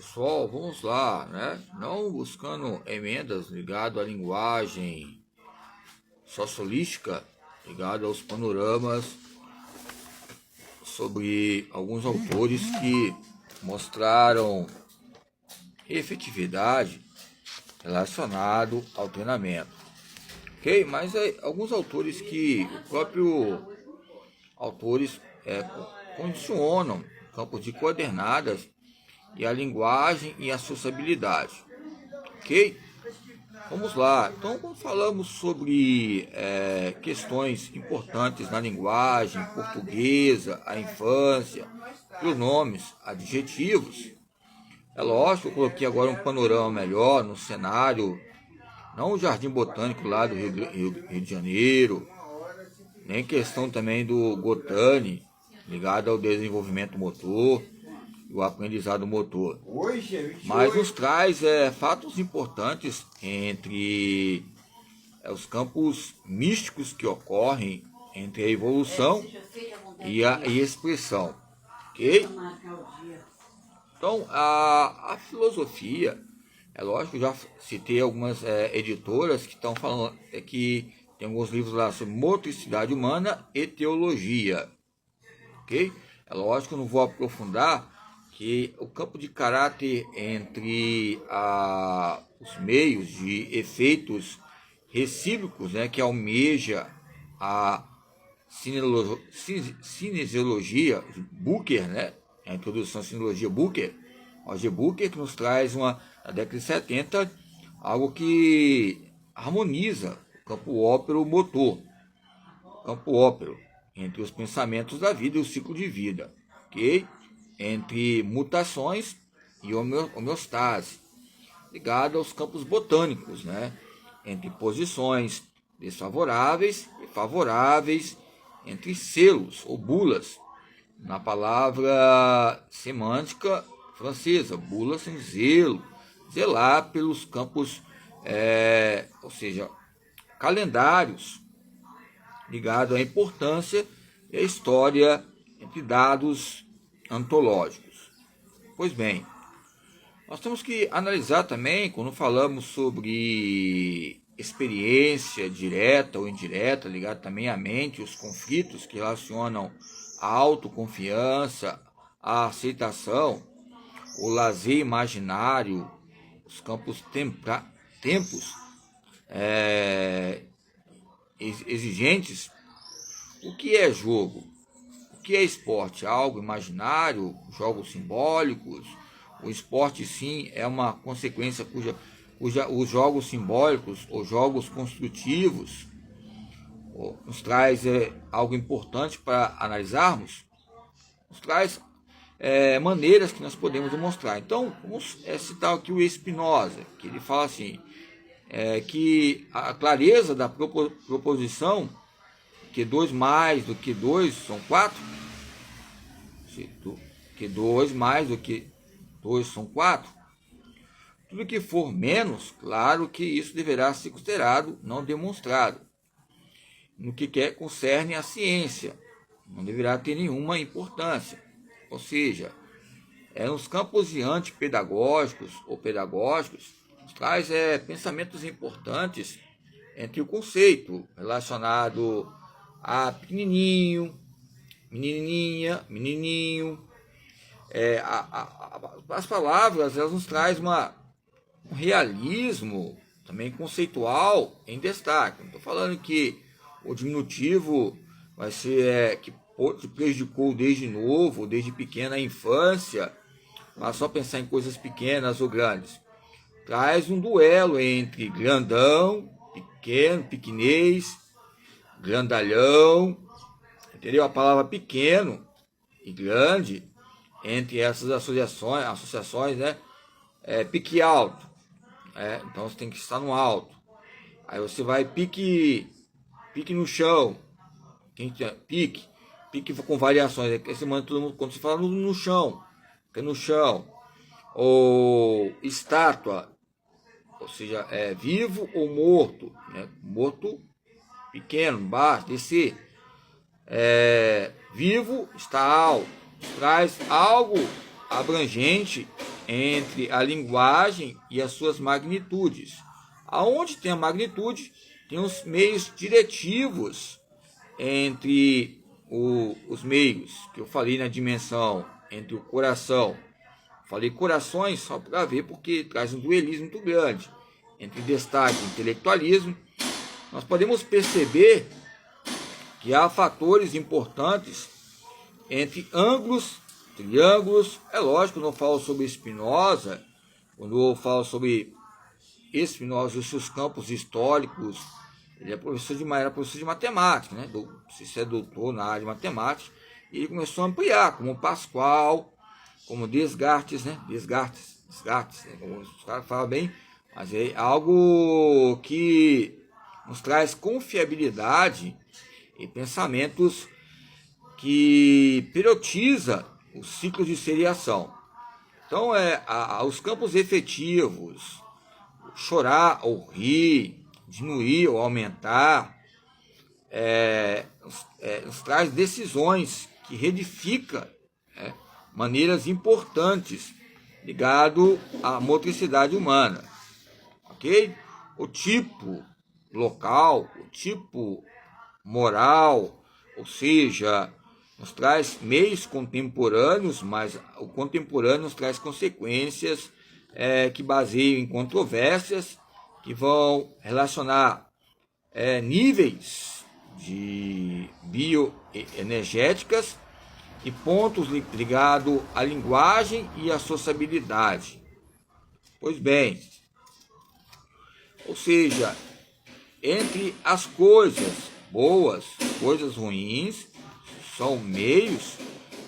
Pessoal, vamos lá, né? Não buscando emendas ligado à linguagem sociolística, ligado aos panoramas sobre alguns autores que mostraram efetividade relacionado ao treinamento, ok? Mas alguns autores que o próprio autores condicionam campos de coordenadas e a linguagem e a sociabilidade, ok? Vamos lá. Então, quando falamos sobre questões importantes na linguagem portuguesa, a infância, pronomes, adjetivos, é lógico, eu coloquei agora um panorama melhor no cenário, não o Jardim Botânico lá do Rio de Janeiro, nem questão também do Gotani, ligado ao desenvolvimento motor, o aprendizado motor, mas nos traz fatos importantes entre os campos místicos que ocorrem entre a evolução e a expressão, ok? Então a filosofia, é lógico, já citei algumas editoras que estão falando que tem alguns livros lá sobre motricidade humana e teologia, ok? É lógico, eu não vou aprofundar que o campo de caráter entre os meios de efeitos recíprocos, né, que almeja a cinesiologia Booker, né, a introdução à sinologia Booker, Roger Booker, que nos traz na década de 70 algo que harmoniza o campo ópero-motor, campo ópero, entre os pensamentos da vida e o ciclo de vida, ok? Entre mutações e homeostase, ligado aos campos botânicos, né? Entre posições desfavoráveis e favoráveis, entre selos ou bulas, na palavra semântica francesa, bula sem zelo, zelar pelos campos, ou seja, calendários, ligado à importância e à história entre dados antológicos. Pois bem, nós temos que analisar também, quando falamos sobre experiência direta ou indireta, ligado também à mente, os conflitos que relacionam a autoconfiança, a aceitação, o lazer imaginário, os campos tempos exigentes. O que é jogo? O que é esporte? Algo imaginário, jogos simbólicos. O esporte, sim, é uma consequência cuja os jogos simbólicos ou jogos construtivos nos traz algo importante para analisarmos, nos traz maneiras que nós podemos demonstrar. Então, vamos citar aqui o Spinoza, que ele fala assim, que a clareza da proposição que 2 mais do que 2 são 4, que 2 mais do que 2 são 4, tudo que for menos, claro que isso deverá ser considerado não demonstrado. No que concerne a ciência, não deverá ter nenhuma importância. Ou seja, nos campos de antipedagógicos ou pedagógicos, traz pensamentos importantes entre o conceito relacionado a pequenininho, menininha, menininho. As palavras, elas nos trazem um realismo também conceitual em destaque. Não estou falando que o diminutivo vai ser que prejudicou desde novo, desde pequena a infância, mas só pensar em coisas pequenas ou grandes. Traz um duelo entre grandão, pequeno, pequenez, grandalhão, entendeu? A palavra pequeno e grande, entre essas associações, né? Pique alto, então você tem que estar no alto. Aí você vai pique no chão, pique com variações. Esse manda todo mundo, quando você fala no chão, fica no chão. Ou estátua, ou seja, vivo ou morto, né? Morto pequeno, baixo, descer. Vivo está alto, traz algo abrangente entre a linguagem e as suas magnitudes. Aonde tem a magnitude, tem os meios diretivos entre os meios, que eu falei na dimensão, entre o coração. Falei corações só para ver, porque traz um duelismo muito grande entre destaque e intelectualismo. Nós podemos perceber que há fatores importantes entre ângulos, triângulos. É lógico, quando eu falo sobre Spinoza, quando eu falo sobre Spinoza e os seus campos históricos, ele era professor de matemática, né? Se é doutor na área de matemática, e ele começou a ampliar, como Pascal, como Descartes, né? Descartes, né? Como os caras falam bem, mas é algo que nos traz confiabilidade e pensamentos que periodiza os ciclos de seriação. Então, os campos efetivos, chorar ou rir, diminuir ou aumentar, nos traz decisões que reedifica maneiras importantes ligado à motricidade humana, ok? O tipo local, o tipo moral, ou seja, nos traz meios contemporâneos, mas o contemporâneo nos traz consequências que baseiam em controvérsias, que vão relacionar níveis de bioenergéticas e pontos ligados à linguagem e à sociabilidade. Pois bem, ou seja, entre as coisas boas, coisas ruins, são meios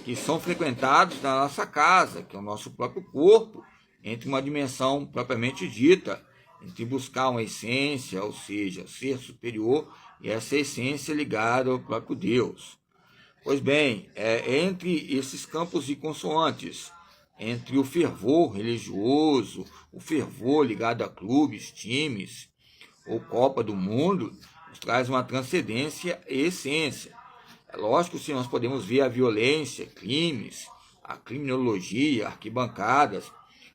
que são frequentados na nossa casa, que é o nosso próprio corpo, entre uma dimensão propriamente dita, entre buscar uma essência, ou seja, ser superior, e essa essência ligada ao próprio Deus. Pois bem, entre esses campos de consoantes, entre o fervor religioso, o fervor ligado a clubes, times, ou Copa do Mundo, nos traz uma transcendência e essência. É lógico que nós podemos ver a violência, crimes, a criminologia, arquibancadas,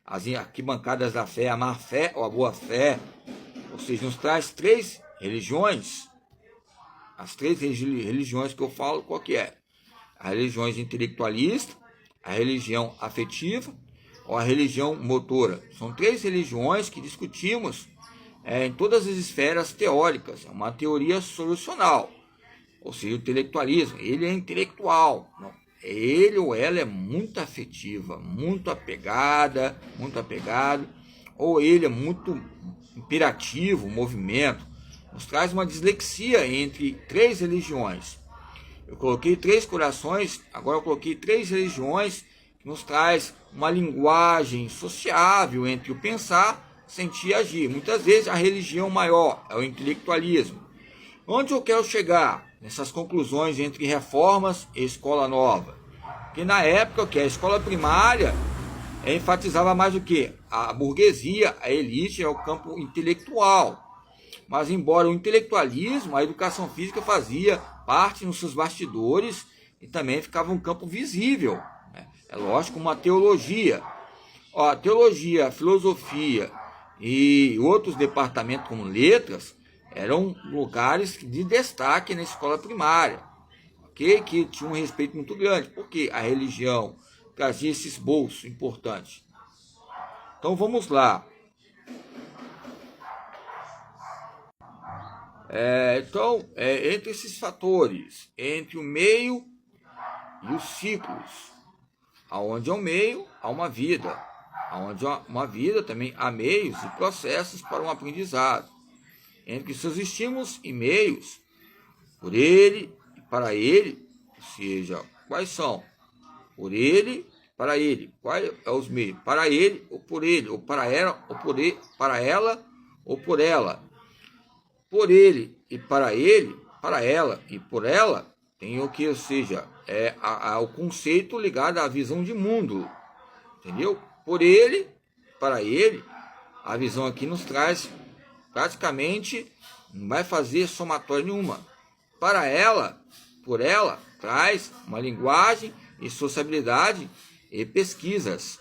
as arquibancadas da fé, a má fé ou a boa fé, ou seja, nos traz três religiões, as três religiões que eu falo, qual que é? A religião intelectualista, a religião afetiva ou a religião motora. São três religiões que discutimos em todas as esferas teóricas, é uma teoria solucional, ou seja, o intelectualismo, ele é intelectual, não, ele ou ela é muito afetiva, muito apegado, ou ele é muito imperativo, movimento, nos traz uma dislexia entre três religiões. Eu coloquei três corações, agora eu coloquei três religiões, que nos traz uma linguagem sociável entre o pensar, sentir e agir. Muitas vezes a religião maior é o intelectualismo. Onde eu quero chegar nessas conclusões entre reformas e escola nova? Porque na época que a escola primária enfatizava mais o que? A burguesia, a elite, é o campo intelectual. Mas embora o intelectualismo, a educação física fazia parte nos seus bastidores e também ficava um campo visível. É lógico, uma teologia. A teologia, a filosofia e outros departamentos como letras eram lugares de destaque na escola primária, okay? Que tinha um respeito muito grande, porque a religião trazia esses bolsos importantes. Então vamos lá. Entre esses fatores, entre o meio e os ciclos, aonde há um meio, há uma vida. Aonde há uma vida, também há meios e processos para um aprendizado. Entre seus estímulos e meios, por ele e para ele, ou seja, quais são? Por ele, para ele. Quais são os meios? Para ele, ou para ela, ou por ele, para ela, ou por ela. Por ele e para ela e por ela, tem o que, ou seja, o conceito ligado à visão de mundo, entendeu? Por ele, para ele, a visão aqui nos traz, praticamente, não vai fazer somatória nenhuma. Para ela, por ela, traz uma linguagem e sociabilidade e pesquisas.